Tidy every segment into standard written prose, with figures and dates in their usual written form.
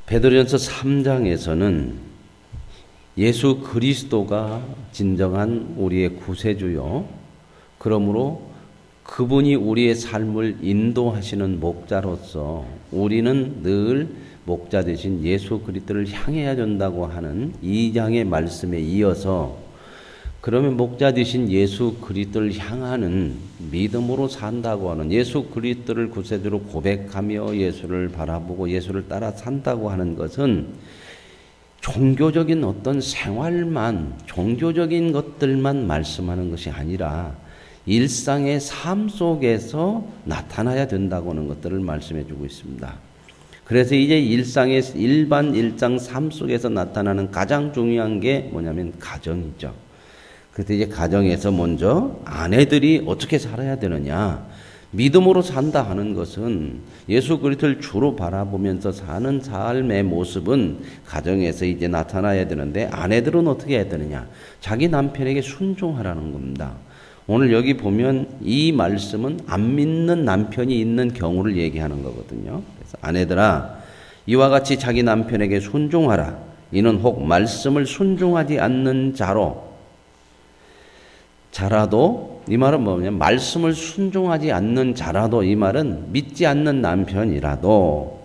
베드로전서 3장에서는 예수 그리스도가 진정한 우리의 구세주요, 그러므로 그분이 우리의 삶을 인도하시는 목자로서 우리는 늘 목자 되신 예수 그리스도를 향해야 된다고 하는 2장의 말씀에 이어서, 그러면 목자 되신 예수 그리스도를 향하는 믿음으로 산다고 하는, 예수 그리스도를 구세주로 고백하며 예수를 바라보고 예수를 따라 산다고 하는 것은 종교적인 어떤 생활만, 종교적인 것들만 말씀하는 것이 아니라 일상의 삶 속에서 나타나야 된다고 하는 것들을 말씀해 주고 있습니다. 그래서 이제 일상 삶 속에서 나타나는 가장 중요한 게 뭐냐면 가정이죠. 그래서 이제 가정에서 먼저 아내들이 어떻게 살아야 되느냐, 믿음으로 산다 하는 것은 예수 그리스도를 주로 바라보면서 사는 삶의 모습은 가정에서 이제 나타나야 되는데, 아내들은 어떻게 해야 되느냐, 자기 남편에게 순종하라는 겁니다. 오늘 여기 보면 이 말씀은 안 믿는 남편이 있는 경우를 얘기하는 거거든요. 그래서 아내들아, 이와 같이 자기 남편에게 순종하라. 이는 혹 말씀을 순종하지 않는 자라도, 이 말은 뭐냐면 말씀을 순종하지 않는 자라도, 이 말은 믿지 않는 남편이라도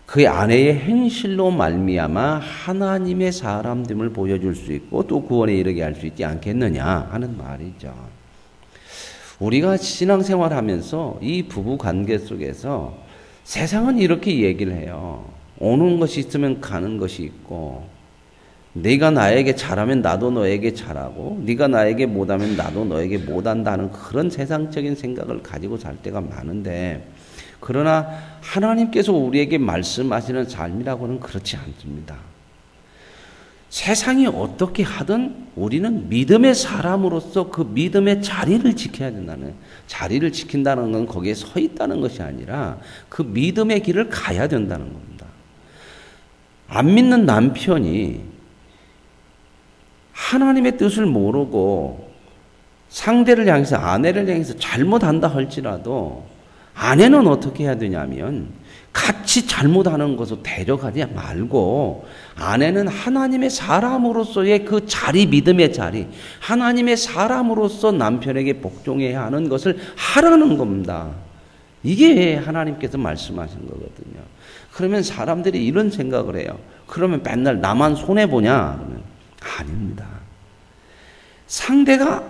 그의 아내의 행실로 말미암아 하나님의 사람됨을 보여줄 수 있고 또 구원에 이르게 할 수 있지 않겠느냐 하는 말이죠. 우리가 신앙생활하면서 이 부부 관계 속에서 세상은 이렇게 얘기를 해요. 오는 것이 있으면 가는 것이 있고, 네가 나에게 잘하면 나도 너에게 잘하고, 네가 나에게 못하면 나도 너에게 못한다는 그런 세상적인 생각을 가지고 살 때가 많은데, 그러나 하나님께서 우리에게 말씀하시는 삶이라고는 그렇지 않습니다. 세상이 어떻게 하든 우리는 믿음의 사람으로서 그 믿음의 자리를 지켜야 된다는, 자리를 지킨다는 건 거기에 서 있다는 것이 아니라 그 믿음의 길을 가야 된다는 겁니다. 안 믿는 남편이 하나님의 뜻을 모르고 상대를 향해서, 아내를 향해서 잘못한다 할지라도 아내는 어떻게 해야 되냐면 같이 잘못하는 것을 대적하지 말고, 아내는 하나님의 사람으로서의 그 자리, 믿음의 자리, 하나님의 사람으로서 남편에게 복종해야 하는 것을 하라는 겁니다. 이게 하나님께서 말씀하신 거거든요. 그러면 사람들이 이런 생각을 해요. 그러면 맨날 나만 손해보냐? 그러면 아닙니다. 상대가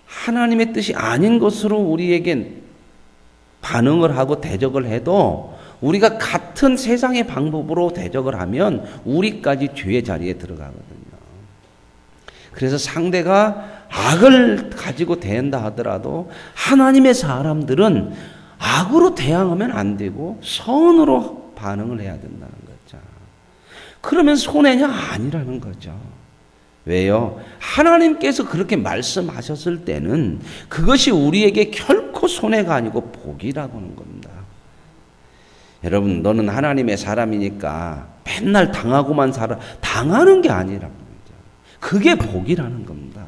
하나님의 뜻이 아닌 것으로 우리에게 반응을 하고 대적을 해도 우리가 같은 세상의 방법으로 대적을 하면 우리까지 죄의 자리에 들어가거든요. 그래서 상대가 악을 가지고 대한다 하더라도 하나님의 사람들은 악으로 대항하면 안 되고 선으로 반응을 해야 된다는 거죠. 그러면 손해냐? 아니라는 거죠. 왜요? 하나님께서 그렇게 말씀하셨을 때는 그것이 우리에게 결코 손해가 아니고 복이라고 하는 겁니다. 여러분, 너는 하나님의 사람이니까 맨날 당하고만 살아. 당하는 게 아니라는 거죠. 그게 복이라는 겁니다.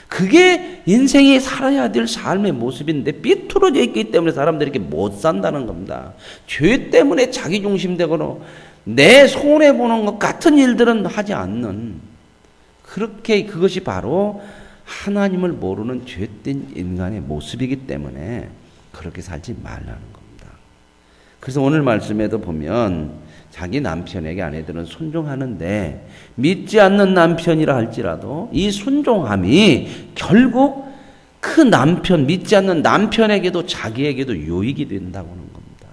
그게 인생이 살아야 될 삶의 모습인데 삐뚤어져 있기 때문에 사람들이 이렇게 못 산다는 겁니다. 죄 때문에 자기중심되거나 내 손해보는 것 같은 일들은 하지 않는, 그렇게 그것이 바로 하나님을 모르는 죄된 인간의 모습이기 때문에 그렇게 살지 말라는 겁니다. 그래서 오늘 말씀에도 보면 자기 남편에게 아내들은 순종하는데, 믿지 않는 남편이라 할지라도 이 순종함이 결국 그 남편, 믿지 않는 남편에게도 자기에게도 유익이 된다고 하는 겁니다.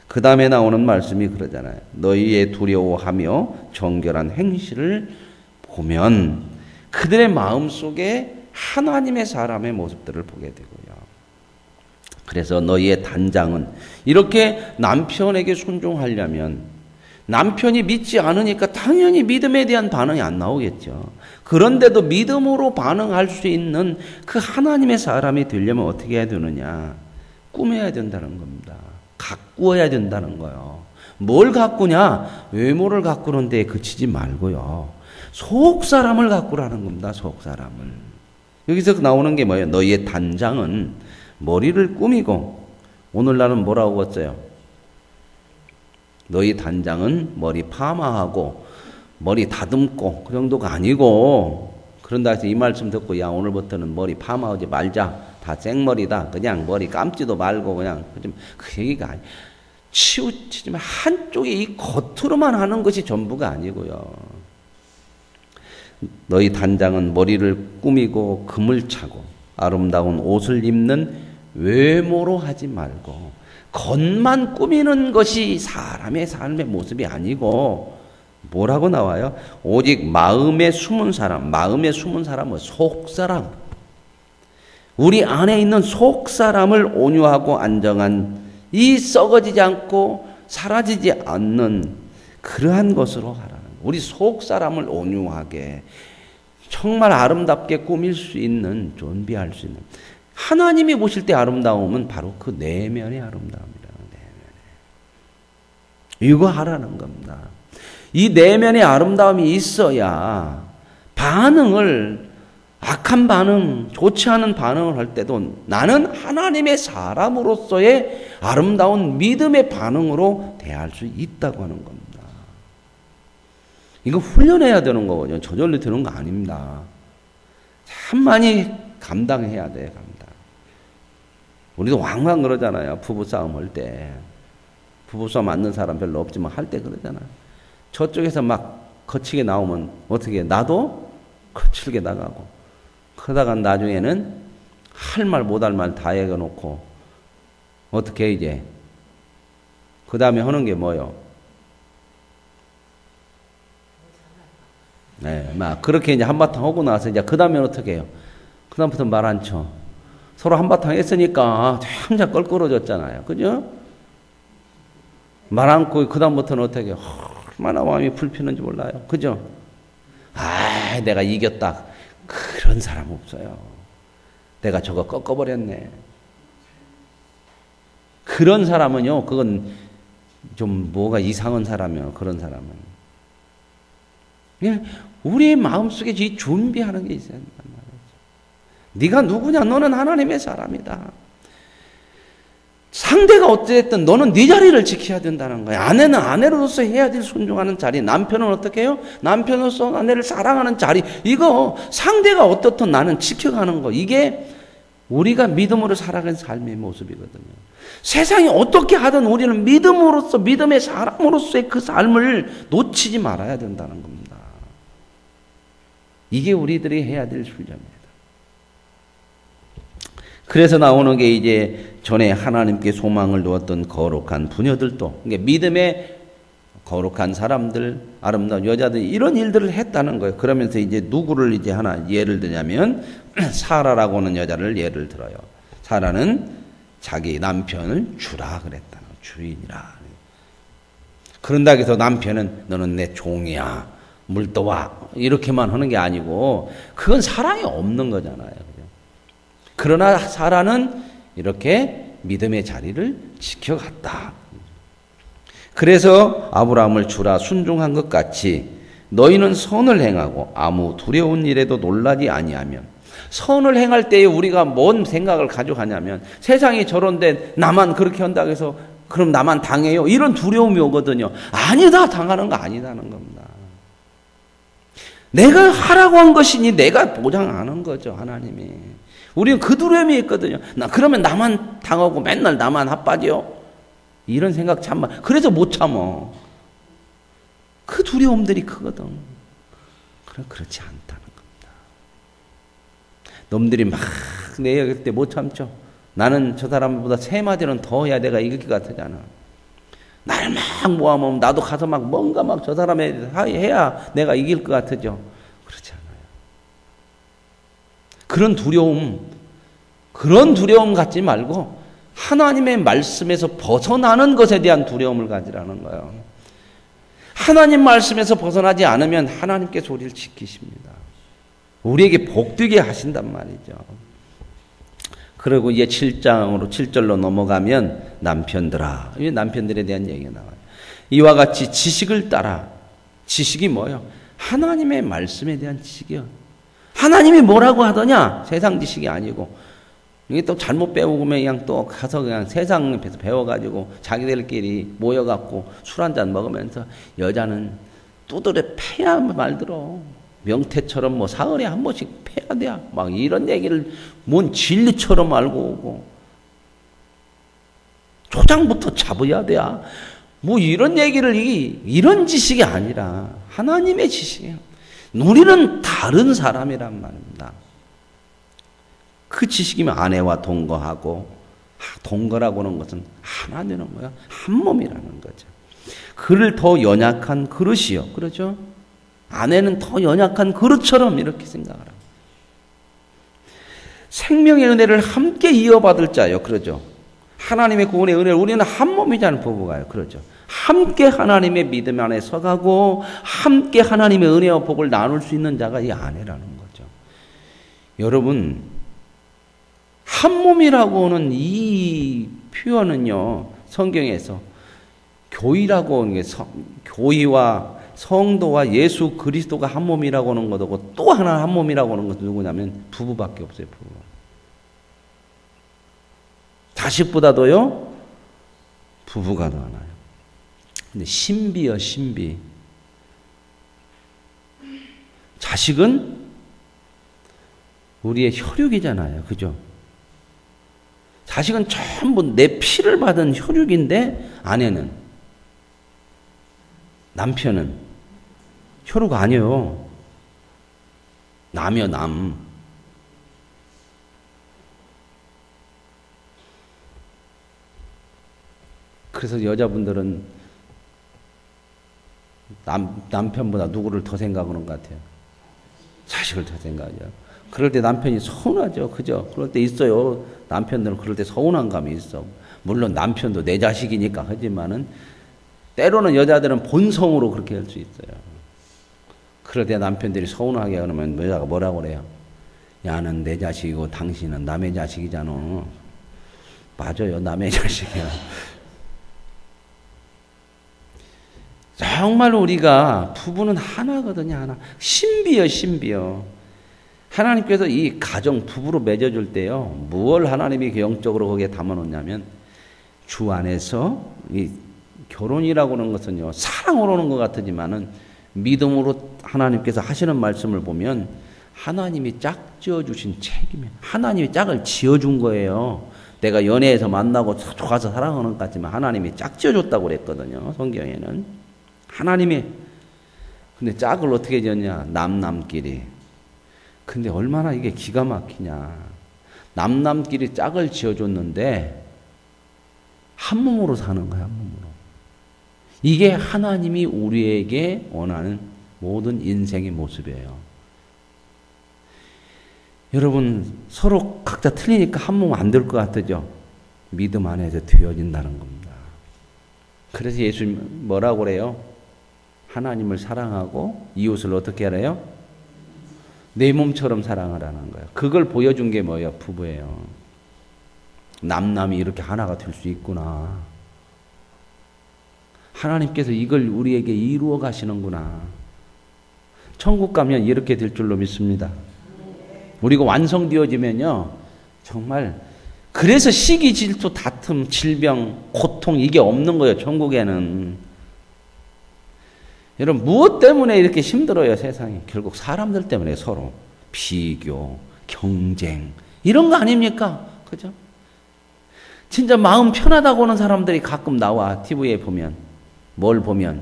그 다음에 나오는 말씀이 그러잖아요. 너희의 두려워하며 정결한 행실을 보면 그들의 마음속에 하나님의 사람의 모습들을 보게 되고요. 그래서 너희의 단장은, 이렇게 남편에게 순종하려면 남편이 믿지 않으니까 당연히 믿음에 대한 반응이 안 나오겠죠. 그런데도 믿음으로 반응할 수 있는 그 하나님의 사람이 되려면 어떻게 해야 되느냐? 꾸며야 된다는 겁니다. 가꾸어야 된다는 거예요. 뭘 가꾸냐? 외모를 가꾸는 데에 그치지 말고요. 속 사람을 가꾸라는 겁니다. 속 사람을. 여기서 나오는 게 뭐예요? 너희의 단장은 머리를 꾸미고, 오늘날은 뭐라고 했어요? 너희 단장은 머리 파마하고 머리 다듬고 그 정도가 아니고, 그런다 해서 이 말씀 듣고 야 오늘부터는 머리 파마하지 말자, 다 생머리다, 그냥 머리 감지도 말고 그냥 그 얘기가 아니. 치우치지만 한쪽에 이 겉으로만 하는 것이 전부가 아니고요. 너희 단장은 머리를 꾸미고 금을 차고 아름다운 옷을 입는 외모로 하지 말고, 겉만 꾸미는 것이 사람의 삶의 모습이 아니고, 뭐라고 나와요? 오직 마음에 숨은 사람, 마음에 숨은 사람은 속사람, 우리 안에 있는 속사람을 온유하고 안정한, 이 썩어지지 않고 사라지지 않는 그러한 것으로 하라는, 우리 속사람을 온유하게 정말 아름답게 꾸밀 수 있는, 존비할 수 있는, 하나님이 보실 때 아름다움은 바로 그 내면의 아름다움이라는, 이거 하라는 겁니다. 이 내면의 아름다움이 있어야 반응을, 악한 반응, 좋지 않은 반응을 할 때도 나는 하나님의 사람으로서의 아름다운 믿음의 반응으로 대할 수 있다고 하는 겁니다. 이거 훈련해야 되는 거거든요. 저절로 되는 거 아닙니다. 참 많이 감당해야 돼, 감당. 우리도 왕왕 그러잖아요. 부부싸움 할 때. 부부싸움 맞는 사람 별로 없지만 할 때 그러잖아. 저쪽에서 막 거칠게 나오면 어떻게 해? 나도 거칠게 나가고. 그러다가 나중에는 할 말 못 할 말 다 얘기해놓고 어떻게 해 이제? 그 다음에 하는 게 뭐요? 네, 막 그렇게 이제 한바탕 하고 나서 이제 그 다음에 어떻게 해요? 그 다음부터 말 안 쳐. 서로 한바탕 했으니까 혼자 껄끄러졌잖아요. 그죠? 말 않고 그 다음부터는 어떻게 해요? 얼마나 마음이 불피는지 몰라요. 그죠? 아, 내가 이겼다. 그런 사람 없어요. 내가 저거 꺾어버렸네. 그런 사람은요, 그건 좀 뭐가 이상한 사람이에요. 그런 사람은. 그냥 우리의 마음속에 이 준비하는 게 있어야 된단 말이죠. 네가 누구냐? 너는 하나님의 사람이다. 상대가 어쨌든 너는 네 자리를 지켜야 된다는 거야. 아내는 아내로서 해야 될 순종하는 자리, 남편은 어떻게 해요? 남편으로서 아내를 사랑하는 자리, 이거 상대가 어떻든 나는 지켜가는 거, 이게 우리가 믿음으로 살아가는 삶의 모습이거든요. 세상이 어떻게 하든 우리는 믿음으로서, 믿음의 사람으로서의 그 삶을 놓치지 말아야 된다는 겁니다. 이게 우리들이 해야 될 훈련입니다. 그래서 나오는 게 이제 전에 하나님께 소망을 두었던 거룩한 부녀들도, 그러니까 믿음의 거룩한 사람들, 아름다운 여자들, 이런 일들을 했다는 거예요. 그러면서 이제 누구를 이제 하나 예를 들냐면 사라라고 하는 여자를 예를 들어요. 사라는 자기 남편을 주라 그랬다는 거예요. 주인이라. 그런다 해서 남편은 너는 내 종이야, 물 떠와, 이렇게만 하는 게 아니고 그건 사랑이 없는 거잖아요. 그러나 사라는 이렇게 믿음의 자리를 지켜갔다. 그래서 아브라함을 주라 순종한 것 같이 너희는 선을 행하고 아무 두려운 일에도 놀라지 아니하면, 선을 행할 때에 우리가 뭔 생각을 가져가냐면 세상이 저런데 나만 그렇게 한다고 해서 그럼 나만 당해요? 이런 두려움이 오거든요. 아니다, 당하는 거 아니다는 겁니다. 내가 하라고 한 것이니 내가 보장하는 거죠, 하나님이. 우리는 그 두려움이 있거든요. 그러면 나만 당하고 맨날 나만 핫바지요? 이런 생각 참아. 그래서 못 참어. 그 두려움들이 크거든. 그렇지 않다는 겁니다. 놈들이 막 내 얘기할 때 못 참죠. 나는 저 사람보다 세 마디는 더 해야 내가 이길 것 같잖아. 나를 막 모아보면 나도 가서 막 뭔가 막 저 사람에 해야 내가 이길 것 같죠. 그렇지 않아요. 그런 두려움 갖지 말고 하나님의 말씀에서 벗어나는 것에 대한 두려움을 가지라는 거예요. 하나님 말씀에서 벗어나지 않으면 하나님께서 우리를 지키십니다. 우리에게 복되게 하신단 말이죠. 그리고 이제 7절로 넘어가면 남편들아, 남편들에 대한 얘기가 나와요. 이와 같이 지식을 따라. 지식이 뭐예요? 하나님의 말씀에 대한 지식이요. 하나님이 뭐라고 하더냐? 세상 지식이 아니고 이게 또 잘못 배우면 그냥 또 가서 그냥 세상 옆에서 배워가지고 자기들끼리 모여갖고 술 한잔 먹으면서 여자는 두드려 패야 말들어. 명태처럼 뭐 사흘에 한 번씩 패야 돼. 막 이런 얘기를 뭔 진리처럼 알고 오고. 초장부터 잡아야 돼. 뭐 이런 얘기를 이런 지식이 아니라 하나님의 지식이에요. 우리는 다른 사람이란 말입니다. 그 지식이면 아내와 동거하고, 동거라고 하는 것은 하나 되는 거야. 한 몸이라는 거죠. 그를 더 연약한 그릇이요. 그렇죠? 아내는 더 연약한 그릇처럼 이렇게 생각하라. 생명의 은혜를 함께 이어받을 자요. 그러죠? 하나님의 구원의 은혜를 우리는 한 몸이잖아요. 부부가요. 그러죠? 함께 하나님의 믿음 안에 서가고 함께 하나님의 은혜와 복을 나눌 수 있는 자가 이 아내라는 거죠. 여러분, 한 몸이라고 하는 이 표현은요, 성경에서 교회라고 하는 게 교회와 성도와 예수 그리스도가 한 몸이라고 하는 것하고 또 하나 한 몸이라고 하는 것은 누구냐면 부부밖에 없어요. 부부. 자식보다도요, 부부가 더 많아요. 근데 신비요, 신비. 자식은 우리의 혈육이잖아요. 그죠? 자식은 전부 내 피를 받은 혈육인데 아내는, 남편은 혈육 아니에요. 남이요, 남. 그래서 여자분들은 남편보다 누구를 더 생각하는 것 같아요? 자식을 더 생각하죠. 그럴 때 남편이 서운하죠. 그죠? 그럴 때 있어요. 남편들은 그럴 때 서운한 감이 있어. 물론 남편도 내 자식이니까 하지만은 때로는 여자들은 본성으로 그렇게 할 수 있어요. 그럴 때 남편들이 서운하게 그러면 여자가 뭐라고 그래요? 야는 내 자식이고 당신은 남의 자식이잖아. 맞아요. 남의 자식이야. 정말 우리가 부부는 하나거든요. 하나. 신비요, 신비요. 하나님께서 이 가정 부부로 맺어줄 때요, 무엇을 하나님이 영적으로 거기에 담아놓냐면 주 안에서 이 결혼이라고 하는 것은요, 사랑으로 오는 것 같지만은 믿음으로 하나님께서 하시는 말씀을 보면 하나님이 짝 지어주신 책임이에요. 하나님이 짝을 지어준 거예요. 내가 연애해서 만나고 좋아서 사랑하는 것 같지만 하나님이 짝 지어줬다고 그랬거든요. 성경에는. 하나님이. 근데 짝을 어떻게 지었냐? 남끼리. 근데 얼마나 이게 기가 막히냐. 남끼리 짝을 지어줬는데 한 몸으로 사는 거야. 한 몸으로. 이게 하나님이 우리에게 원하는 모든 인생의 모습이에요. 여러분, 서로 각자 틀리니까 한 몸 안 될 것 같죠? 믿음 안에서 되어진다는 겁니다. 그래서 예수님 뭐라고 그래요? 하나님을 사랑하고 이웃을 어떻게 하래요? 내 몸처럼 사랑하라는 거예요. 그걸 보여준 게 뭐예요? 부부예요. 남이 이렇게 하나가 될 수 있구나. 하나님께서 이걸 우리에게 이루어 가시는구나. 천국 가면 이렇게 될 줄로 믿습니다. 우리가 완성되어지면요, 정말, 그래서 시기, 질투, 다툼, 질병, 고통, 이게 없는 거예요, 천국에는. 여러분, 무엇 때문에 이렇게 힘들어요, 세상이? 결국 사람들 때문에 서로. 비교, 경쟁, 이런 거 아닙니까? 그죠? 진짜 마음 편하다고 하는 사람들이 가끔 나와, TV에 보면. 뭘 보면?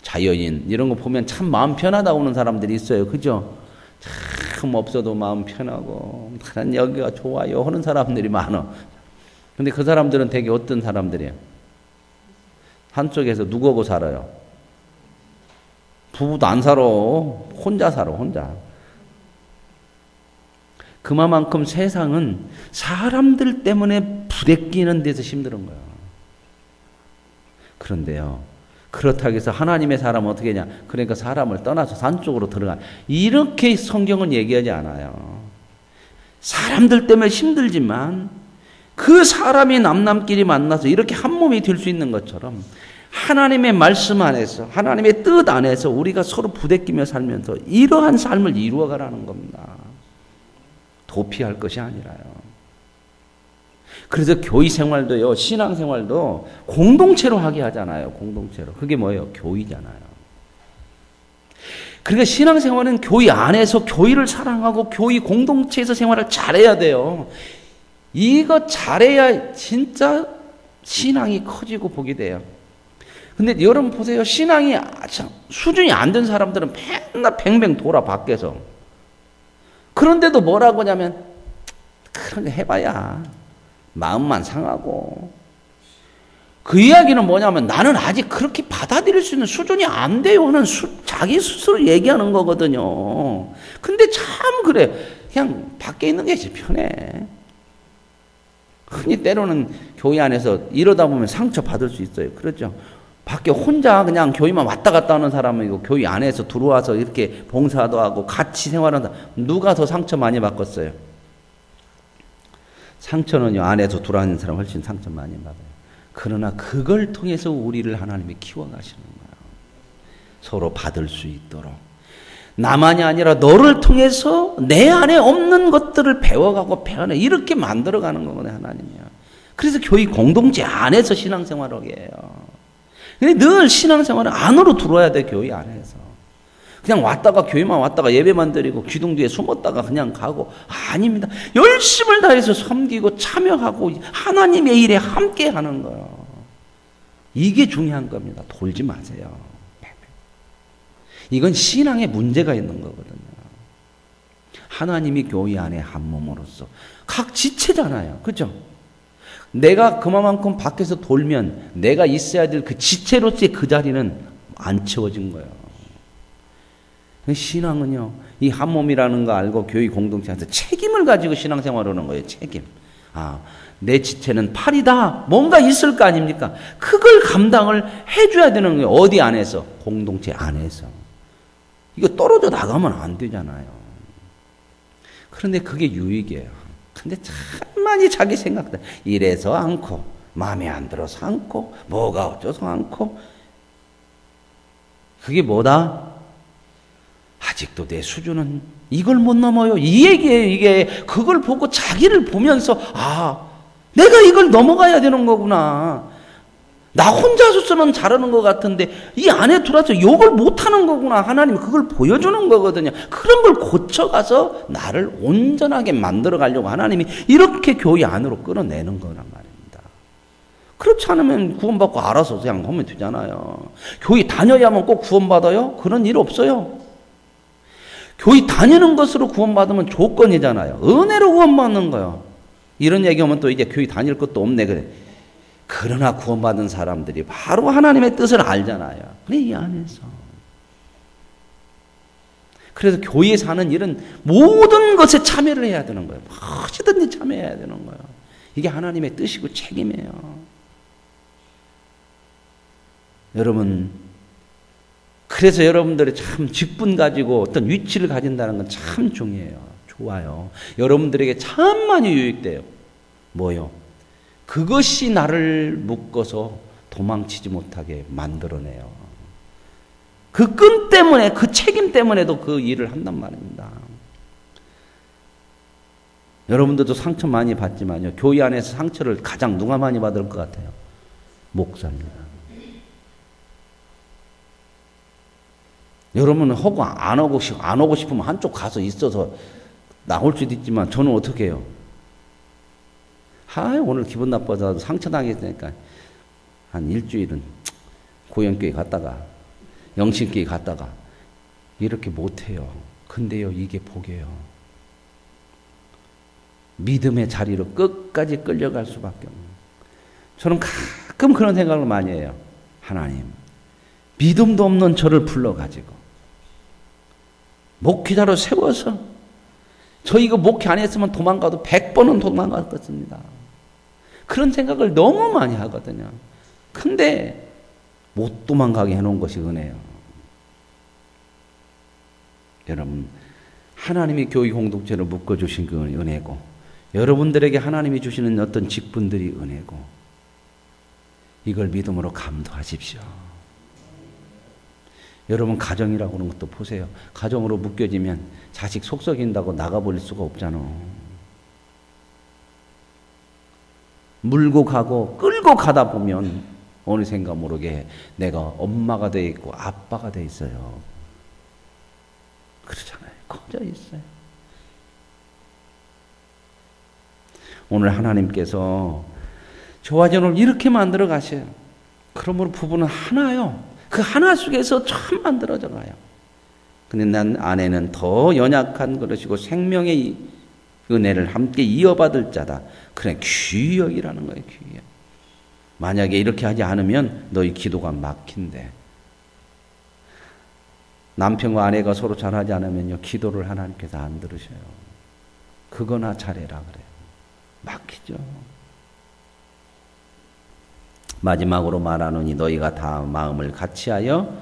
자연인, 이런 거 보면 참 마음 편하다고 하는 사람들이 있어요. 그죠? 참 없어도 마음 편하고, 난 여기가 좋아요 하는 사람들이 많아. 근데 그 사람들은 되게 어떤 사람들이에요? 한쪽에서 누구하고 살아요? 부부도 안 살아. 혼자 살아, 혼자. 그만큼 세상은 사람들 때문에 부대끼는 데서 힘든 거예요. 그런데요, 그렇다고 해서 하나님의 사람은 어떻게 하냐? 그러니까 사람을 떠나서 산 쪽으로 들어가. 이렇게 성경은 얘기하지 않아요. 사람들 때문에 힘들지만 그 사람이 남끼리 만나서 이렇게 한 몸이 될 수 있는 것처럼 하나님의 말씀 안에서, 하나님의 뜻 안에서 우리가 서로 부대끼며 살면서 이러한 삶을 이루어가라는 겁니다. 도피할 것이 아니라요. 그래서 교회 생활도요, 신앙 생활도 공동체로 하게 하잖아요. 공동체로. 그게 뭐예요? 교회잖아요. 그러니까 신앙 생활은 교회 안에서 교회를 사랑하고 교회 공동체에서 생활을 잘해야 돼요. 이거 잘해야 진짜 신앙이 커지고 복이 돼요. 근데 여러분 보세요. 신앙이 수준이 안 된 사람들은 맨날 뱅뱅 돌아 밖에서. 그런데도 뭐라고 하냐면 그런 거 해봐야 마음만 상하고. 그 이야기는 뭐냐면 나는 아직 그렇게 받아들일 수 있는 수준이 안 돼요 하는 자기 스스로 얘기하는 거거든요. 근데 참 그래. 그냥 밖에 있는 게 제일 편해. 흔히 때로는 교회 안에서 이러다 보면 상처 받을 수 있어요. 그렇죠? 밖에 혼자 그냥 교회만 왔다 갔다 하는 사람은 이거 교회 안에서 들어와서 이렇게 봉사도 하고 같이 생활한다. 누가 더 상처 많이 받겠어요? 상처는요, 안에서 들어가는 사람 훨씬 상처 많이 받아요. 그러나 그걸 통해서 우리를 하나님이 키워가시는 거예요. 서로 받을 수 있도록. 나만이 아니라 너를 통해서 내 안에 없는 것들을 배워가고 배워내 이렇게 만들어가는 거거든요, 하나님이요. 그래서 교회 공동체 안에서 신앙생활을 하게 해요. 근데 늘 신앙생활은 안으로 들어와야 돼, 교회 안에서. 그냥 왔다가 교회만 왔다가 예배만 드리고 기둥 뒤에 숨었다가 그냥 가고 아닙니다. 열심을 다해서 섬기고 참여하고 하나님의 일에 함께 하는 거예요. 이게 중요한 겁니다. 돌지 마세요. 이건 신앙에 문제가 있는 거거든요. 하나님이 교회 안에 한 몸으로서 각 지체잖아요. 그렇죠? 내가 그만큼 밖에서 돌면 내가 있어야 될 그 지체로서의 그 자리는 안 채워진 거예요. 신앙은요, 이 한 몸이라는 거 알고 교회 공동체한테 책임을 가지고 신앙생활을 하는 거예요. 책임. 내 지체는 팔이다. 뭔가 있을 거 아닙니까? 그걸 감당을 해줘야 되는 거예요. 어디 안에서? 공동체 안에서. 이거 떨어져 나가면 안 되잖아요. 그런데 그게 유익이에요. 근데 참 많이 자기 생각들. 이래서 않고, 마음에 안 들어서 않고, 뭐가 어쩌서 않고. 그게 뭐다? 아직도 내 수준은 이걸 못 넘어요. 이 얘기예요, 이게. 그걸 보고 자기를 보면서, 내가 이걸 넘어가야 되는 거구나. 나 혼자서는 잘하는 것 같은데 이 안에 들어와서 욕을 못하는 거구나. 하나님이 그걸 보여주는 거거든요. 그런 걸 고쳐가서 나를 온전하게 만들어 가려고 하나님이 이렇게 교회 안으로 끌어내는 거란 말입니다. 그렇지 않으면 구원받고 알아서 그냥 하면 되잖아요. 교회 다녀야만 꼭 구원받아요? 그런 일 없어요. 교회 다니는 것으로 구원받으면 조건이잖아요. 은혜로 구원받는 거예요. 이런 얘기하면 또 이제 교회 다닐 것도 없네. 그래. 그러나 구원받은 사람들이 바로 하나님의 뜻을 알잖아요. 그래, 이 안에서. 그래서 교회에 사는 일은 모든 것에 참여를 해야 되는 거예요. 무엇이든지 참여해야 되는 거예요. 이게 하나님의 뜻이고 책임이에요. 여러분, 그래서 여러분들이 참 직분 가지고 어떤 위치를 가진다는 건 참 중요해요. 좋아요. 여러분들에게 참 많이 유익돼요. 뭐요? 그것이 나를 묶어서 도망치지 못하게 만들어내요. 그 끈 때문에, 그 책임 때문에도 그 일을 한단 말입니다. 여러분들도 상처 많이 받지만요. 교회 안에서 상처를 가장 누가 많이 받을 것 같아요? 목사입니다. 여러분은 하고 안 오고 싶으면 한쪽 가서 있어서 나올 수도 있지만 저는 어떻게 해요? 오늘 기분 나빠서 상처당했으니까 한 일주일은 고영교회 갔다가 영신교회 갔다가 이렇게 못해요. 근데요, 이게 복이에요. 믿음의 자리로 끝까지 끌려갈 수밖에 없는. 저는 가끔 그런 생각을 많이 해요. 하나님, 믿음도 없는 저를 불러가지고 목회자로 세워서 저 이거 목회 안 했으면 도망가도 100번은 도망갈 것입니다. 그런 생각을 너무 많이 하거든요. 근데 못 도망가게 해놓은 것이 은혜예요. 여러분, 하나님이 교회 공동체를 묶어주신 그 은혜고, 여러분들에게 하나님이 주시는 어떤 직분들이 은혜고, 이걸 믿음으로 감도하십시오. 여러분, 가정이라고 하는 것도 보세요. 가정으로 묶여지면 자식 속 썩인다고 나가버릴 수가 없잖아. 물고 가고 끌고 가다 보면 어느샌가 모르게 내가 엄마가 돼 있고 아빠가 돼 있어요. 그러잖아요. 커져 있어요. 오늘 하나님께서 저와 저를 이렇게 만들어 가셔요. 그러므로 부부는 하나요. 그 하나 속에서 참 만들어져 가요. 근데 난 아내는 더 연약한 그릇이고 생명의 은혜를 함께 이어받을 자다. 그래, 귀히 여기라는 거예요. 귀히. 만약에 이렇게 하지 않으면 너희 기도가 막힌대. 남편과 아내가 서로 잘하지 않으면요, 기도를 하나님께서 안 들으셔요. 그거나 잘해라 그래요. 막히죠. 마지막으로 말하노니 너희가 다 마음을 같이하여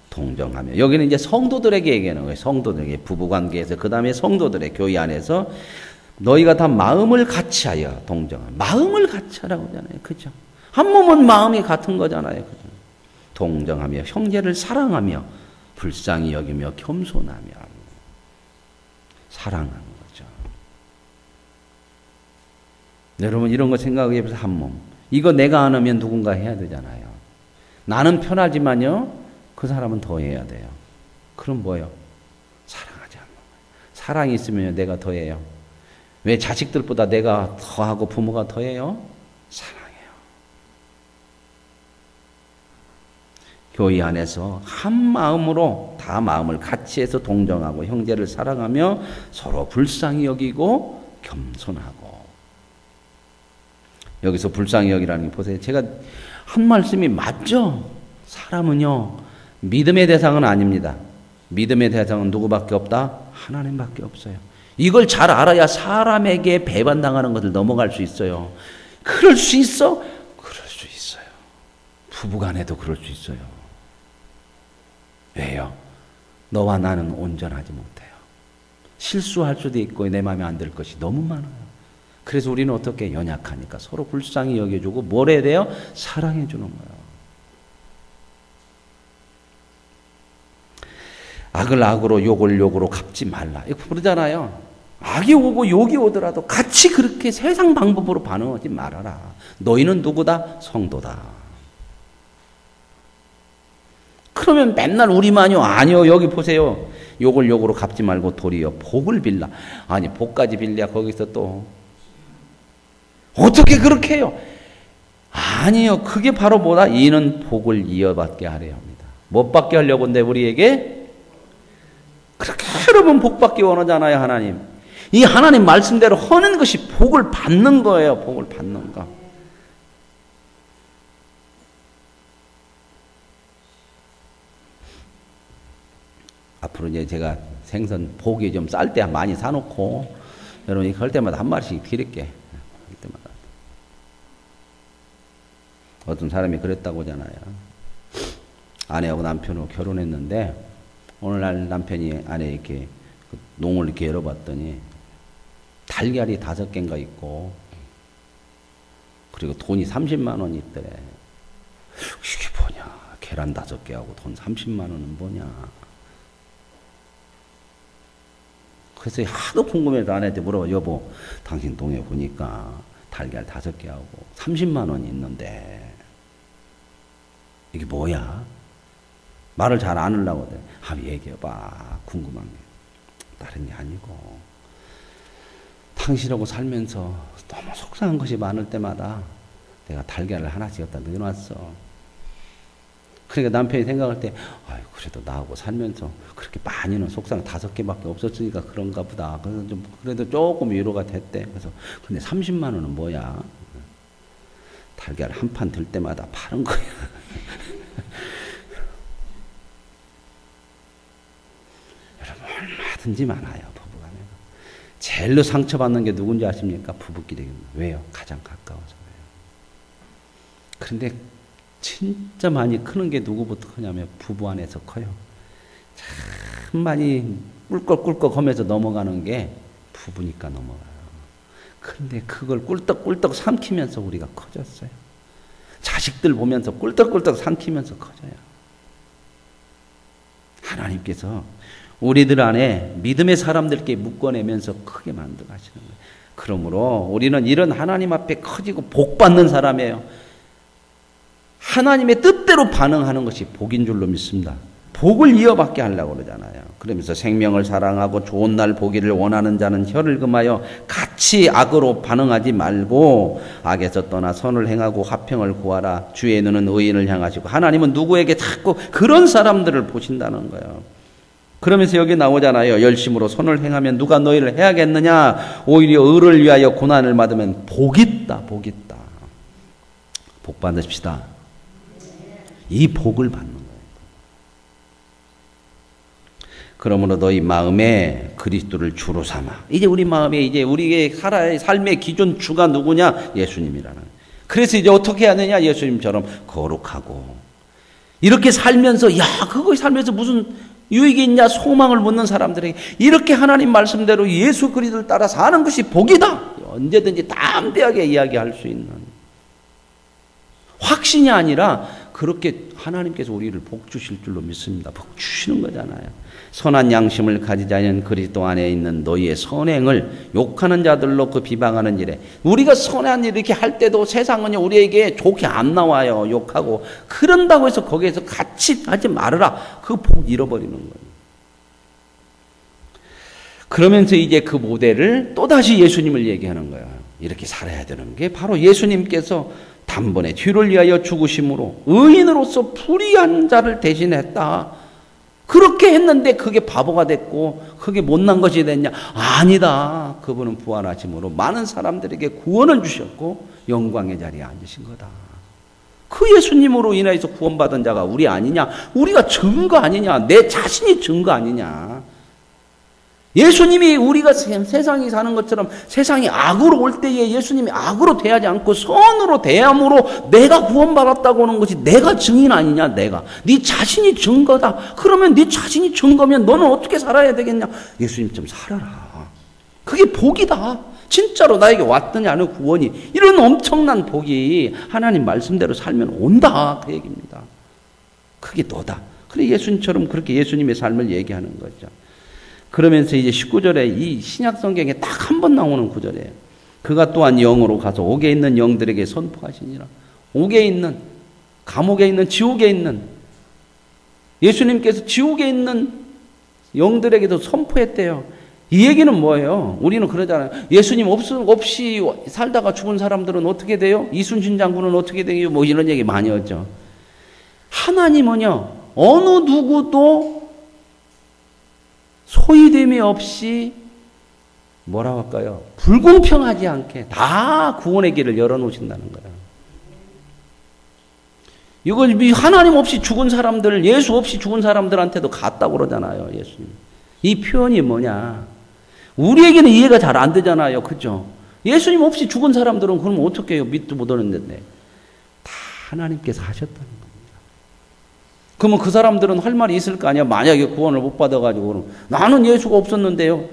동정하며. 여기는 이제 성도들에게 얘기하는 거예요. 성도들에게 부부관계에서, 그 다음에 성도들의 교회 안에서 너희가 다 마음을 같이하여 동정하며. 마음을 같이하라고 하잖아요. 그죠? 한 몸은 마음이 같은 거잖아요. 그죠? 동정하며 형제를 사랑하며 불쌍히 여기며 겸손하며. 사랑하는 거죠. 여러분 이런 거 생각해 보세요. 한 몸. 이거 내가 안 하면 누군가 해야 되잖아요. 나는 편하지만요, 그 사람은 더 해야 돼요. 그럼 뭐예요? 사랑하지 않는 거예요. 사랑이 있으면 내가 더 해요. 왜 자식들보다 내가 더 하고 부모가 더 해요? 사랑해요. 교회 안에서 한 마음으로 다 마음을 같이 해서 동정하고 형제를 사랑하며 서로 불쌍히 여기고 겸손하고. 여기서 불쌍히 여기라는 게 보세요. 제가 한 말씀이 맞죠? 사람은요, 믿음의 대상은 아닙니다. 믿음의 대상은 누구밖에 없다? 하나님밖에 없어요. 이걸 잘 알아야 사람에게 배반당하는 것을 넘어갈 수 있어요. 그럴 수 있어? 그럴 수 있어요. 부부간에도 그럴 수 있어요. 왜요? 너와 나는 온전하지 못해요. 실수할 수도 있고 내 마음에 안 들 것이 너무 많아요. 그래서 우리는 어떻게 연약하니까 서로 불쌍히 여겨주고 뭘 해야 돼요? 사랑해 주는 거예요. 악을 악으로 욕을 욕으로 갚지 말라. 이거 그러잖아요. 악이 오고 욕이 오더라도 같이 그렇게 세상 방법으로 반응하지 말아라. 너희는 누구다? 성도다. 그러면 맨날 우리만요? 아니요. 여기 보세요. 욕을 욕으로 갚지 말고 도리어 복을 빌라. 아니 복까지 빌려야 거기서 또 어떻게 그렇게 해요? 아니요. 그게 바로 뭐다? 이는 복을 이어받게 하려 합니다. 못 받게 하려고 한데 우리에게 그렇게 여러분 복 받기 원하잖아요. 하나님. 이 하나님 말씀대로 하는 것이 복을 받는 거예요. 복을 받는 거. 앞으로 이제 제가 생선 고기 좀 쌀 때 많이 사놓고 여러분 이거 할 때마다 한 마리씩 드릴게. 할 때마다. 어떤 사람이 그랬다고 하잖아요. 아내하고 남편하고 결혼했는데 오늘날 남편이 아내 이렇게 농을 이렇게 열어봤더니 달걀이 5개인가 있고 그리고 돈이 30만 원이 있더래. 이게 뭐냐? 계란 5개하고 돈 30만 원은 뭐냐? 그래서 하도 궁금해서 아내한테 물어봐. 여보, 당신 동네 보니까 달걀 5개하고 30만 원이 있는데 이게 뭐야? 말을 잘 안 하려고 해. 한번 얘기해봐. 궁금한 게. 다른 게 아니고 당신하고 살면서 너무 속상한 것이 많을 때마다 내가 달걀을 하나씩 갖다 넣어놨어. 그러니까 남편이 생각할 때 아유 그래도 나하고 살면서 그렇게 많이는 속상 5개밖에 없었으니까 그런가 보다. 그래서 좀 그래도 조금 위로가 됐대. 그래서 근데 30만 원은 뭐야? 달걀 한 판 들 때마다 파는 거야. 여러분 얼마든지 많아요. 부부간에. 제일로 상처받는 게 누군지 아십니까? 부부끼리. 왜요? 가장 가까워서 그래요. 그런데 진짜 많이 크는 게 누구부터 크냐면 부부 안에서 커요. 참 많이 꿀꺽꿀꺽 하면서 넘어가는 게 부부니까 넘어가요. 그런데 그걸 꿀떡꿀떡 삼키면서 우리가 커졌어요. 자식들 보면서 꿀떡꿀떡 삼키면서 커져요. 하나님께서 우리들 안에 믿음의 사람들께 묶어내면서 크게 만들어 가시는 거예요. 그러므로 우리는 이런 하나님 앞에 커지고 복 받는 사람이에요. 하나님의 뜻대로 반응하는 것이 복인 줄로 믿습니다. 복을 이어받게 하려고 그러잖아요. 그러면서 생명을 사랑하고 좋은 날 보기를 원하는 자는 혀를 금하여 같이 악으로 반응하지 말고 악에서 떠나 선을 행하고 화평을 구하라. 주의 눈은 의인을 향하시고 하나님은 누구에게 자꾸 그런 사람들을 보신다는 거예요. 그러면서 여기 나오잖아요. 열심으로 선을 행하면 누가 너희를 해야겠느냐. 오히려 의를 위하여 고난을 받으면 복 있다. 복 있다. 복 받으십시다. 이 복을 받는 거예요. 그러므로 너희 마음에 그리스도를 주로 삼아. 이제 우리 마음에 이제 우리의 삶의 기준 주가 누구냐? 예수님이라는. 그래서 이제 어떻게 해야 되냐? 예수님처럼 거룩하고. 이렇게 살면서 야 그거 살면서 무슨 유익이 있냐? 소망을 묻는 사람들에게 이렇게 하나님 말씀대로 예수 그리스도를 따라 사는 것이 복이다. 언제든지 담대하게 이야기할 수 있는. 확신이 아니라 그렇게 하나님께서 우리를 복 주실 줄로 믿습니다. 복 주시는 거잖아요. 선한 양심을 가지지 않은 그리스도 안에 있는 너희의 선행을 욕하는 자들로 그 비방하는 일에 우리가 선한 일 이렇게 할 때도 세상은 우리에게 좋게 안 나와요. 욕하고 그런다고 해서 거기에서 같이 하지 말아라. 그 복 잃어버리는 거예요. 그러면서 이제 그 모델을 또다시 예수님을 얘기하는 거예요. 이렇게 살아야 되는 게 바로 예수님께서 단번에 뒤를 위하여 죽으심으로 의인으로서 불의한 자를 대신했다. 그렇게 했는데 그게 바보가 됐고 그게 못난 것이 됐냐? 아니다. 그분은 부활하심으로 많은 사람들에게 구원을 주셨고 영광의 자리에 앉으신 거다. 그 예수님으로 인해서 구원받은 자가 우리 아니냐? 우리가 증거 아니냐? 내 자신이 증거 아니냐? 예수님이 우리가 세상이 사는 것처럼 세상이 악으로 올 때에 예수님이 악으로 대하지 않고 선으로 대함으로 내가 구원받았다고 하는 것이 내가 증인 아니냐? 내가 네 자신이 증거다. 그러면 네 자신이 증거면 너는 어떻게 살아야 되겠냐? 예수님 좀 살아라. 그게 복이다. 진짜로 나에게 왔더니 하는 구원이 이런 엄청난 복이 하나님 말씀대로 살면 온다. 그 얘기입니다. 그게 너다. 그래 예수님처럼 그렇게 예수님의 삶을 얘기하는 거죠. 그러면서 이제 19절에 이 신약 성경에 딱 한 번 나오는 구절이에요. 그가 또한 영으로 가서 옥에 있는 영들에게 선포하시니라. 옥에 있는, 감옥에 있는, 지옥에 있는 예수님께서 지옥에 있는 영들에게도 선포했대요. 이 얘기는 뭐예요? 우리는 그러잖아요. 예수님 없이 살다가 죽은 사람들은 어떻게 돼요? 이순신 장군은 어떻게 돼요? 뭐 이런 얘기 많이 하죠. 하나님은요, 어느 누구도 소외됨이 없이 뭐라고 할까요? 불공평하지 않게 다 구원의 길을 열어놓으신다는 거예요. 이걸 하나님 없이 죽은 사람들, 예수 없이 죽은 사람들한테도 갔다고 그러잖아요. 예수님. 이 표현이 뭐냐? 우리에게는 이해가 잘 안 되잖아요. 그죠? 예수님 없이 죽은 사람들은 그럼 어떻게 해요? 믿도 못 오는데. 다 하나님께서 하셨다는 거예요. 그러면 그 사람들은 할 말이 있을 거 아니야. 만약에 구원을 못 받아가지고 나는 예수가 없었는데요.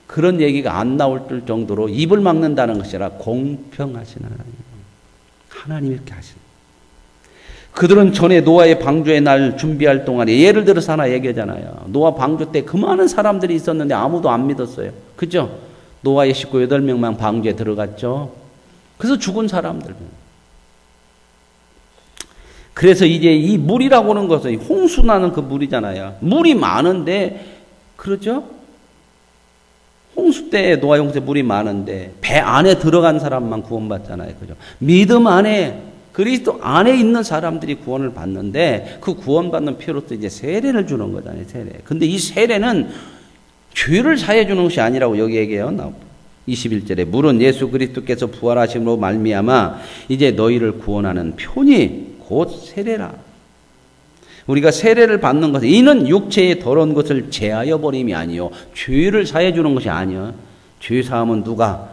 그런 얘기가 안 나올 정도로 입을 막는다는 것이 아니라 공평하신 하나님. 하나님이 이렇게 하시는. 그들은 전에 노아의 방주의 날 준비할 동안에 예를 들어서 하나 얘기하잖아요. 노아 방주 때 그 많은 사람들이 있었는데 아무도 안 믿었어요. 그죠? 노아의 식구 8명만 방주에 들어갔죠. 그래서 죽은 사람들. 그래서 이제 이 물이라고 하는 것은 홍수 나는 그 물이잖아요. 물이 많은데, 그렇죠? 홍수 때 노아 홍수에 물이 많은데 배 안에 들어간 사람만 구원받잖아요. 그죠? 믿음 안에 그리스도 안에 있는 사람들이 구원을 받는데 그 구원받는 피로서 이제 세례를 주는 거잖아요. 세례. 근데 이 세례는 죄를 사해 주는 것이 아니라고 여기 얘기해요. 21절에 물은 예수 그리스도께서 부활하심으로 말미암아 이제 너희를 구원하는 표니 곧 세례라. 우리가 세례를 받는 것은 이는 육체의 더러운 것을 제하여 버림이 아니요 죄를 사해 주는 것이 아니요 죄 사함은 누가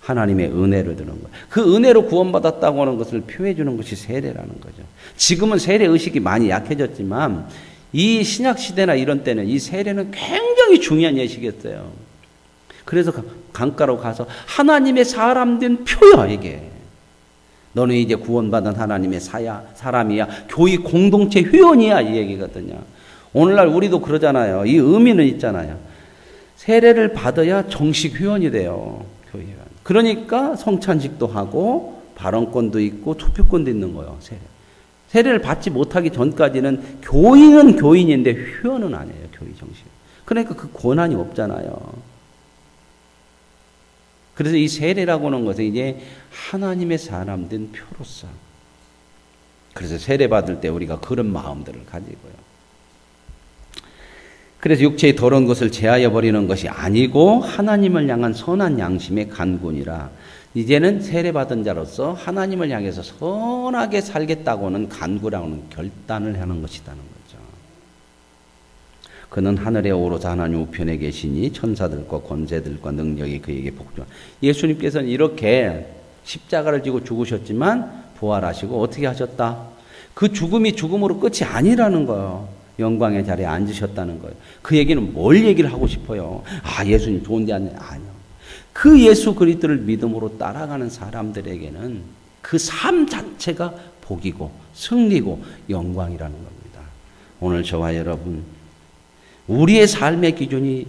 하나님의 은혜를 드는 거예요. 그 은혜로 구원받았다고 하는 것을 표해 주는 것이 세례라는 거죠. 지금은 세례 의식이 많이 약해졌지만 이 신약 시대나 이런 때는 이 세례는 굉장히 중요한 예식이었어요. 그래서 강가로 가서 하나님의 사람 된 표야 이게. 너는 이제 구원받은 하나님의 사람이야. 교회 공동체 회원이야. 이 얘기거든요. 오늘날 우리도 그러잖아요. 이 의미는 있잖아요. 세례를 받아야 정식 회원이 돼요. 교회란. 그러니까 성찬식도 하고 발언권도 있고 투표권도 있는 거예요. 세례를 받지 못하기 전까지는 교인은 교인인데 회원은 아니에요. 교회 정신. 그러니까 그 권한이 없잖아요. 그래서 이 세례라고 하는 것은 이제 하나님의 사람 된 표로서. 그래서 세례 받을 때 우리가 그런 마음들을 가지고요. 그래서 육체의 더러운 것을 제하여 버리는 것이 아니고 하나님을 향한 선한 양심의 간구니라. 이제는 세례받은 자로서 하나님을 향해서 선하게 살겠다고는 간구라고는 결단을 하는 것이라는 거죠. 그는 하늘에 오르사 하나님 우편에 계시니 천사들과 권세들과 능력이 그에게 복종. 예수님께서는 이렇게 십자가를 지고 죽으셨지만 부활하시고 어떻게 하셨다? 그 죽음이 죽음으로 끝이 아니라는 거예요. 영광의 자리에 앉으셨다는 거예요. 그 얘기는 뭘 얘기를 하고 싶어요? 아, 예수님 좋은데 아니요. 그 예수 그리스도를 믿음으로 따라가는 사람들에게는 그 삶 자체가 복이고 승리고 영광이라는 겁니다. 오늘 저와 여러분, 우리의 삶의 기준이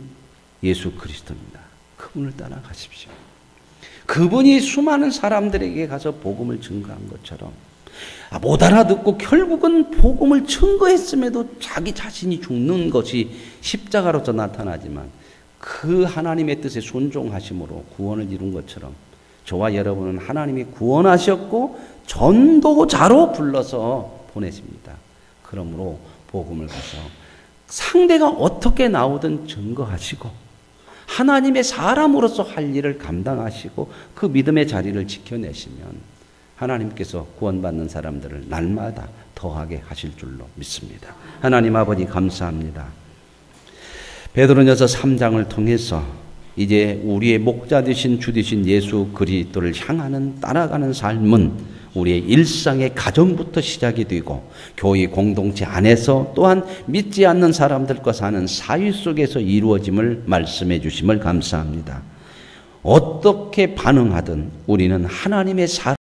예수 그리스도입니다. 그분을 따라가십시오. 그분이 수많은 사람들에게 가서 복음을 증거한 것처럼 못 알아듣고 결국은 복음을 증거했음에도 자기 자신이 죽는 것이 십자가로서 나타나지만 그 하나님의 뜻에 순종하심으로 구원을 이룬 것처럼 저와 여러분은 하나님이 구원하셨고 전도자로 불러서 보내십니다. 그러므로 복음을 가서 상대가 어떻게 나오든 증거하시고 하나님의 사람으로서 할 일을 감당하시고 그 믿음의 자리를 지켜내시면 하나님께서 구원받는 사람들을 날마다 더하게 하실 줄로 믿습니다. 하나님 아버지 감사합니다. 베드로전서 3장을 통해서 이제 우리의 목자 되신 주 되신 예수 그리스도를 향하는 따라가는 삶은 우리의 일상의 가정부터 시작이 되고 교회 공동체 안에서 또한 믿지 않는 사람들과 사는 사회 속에서 이루어짐을 말씀해 주심을 감사합니다. 어떻게 반응하든 우리는 하나님의 사람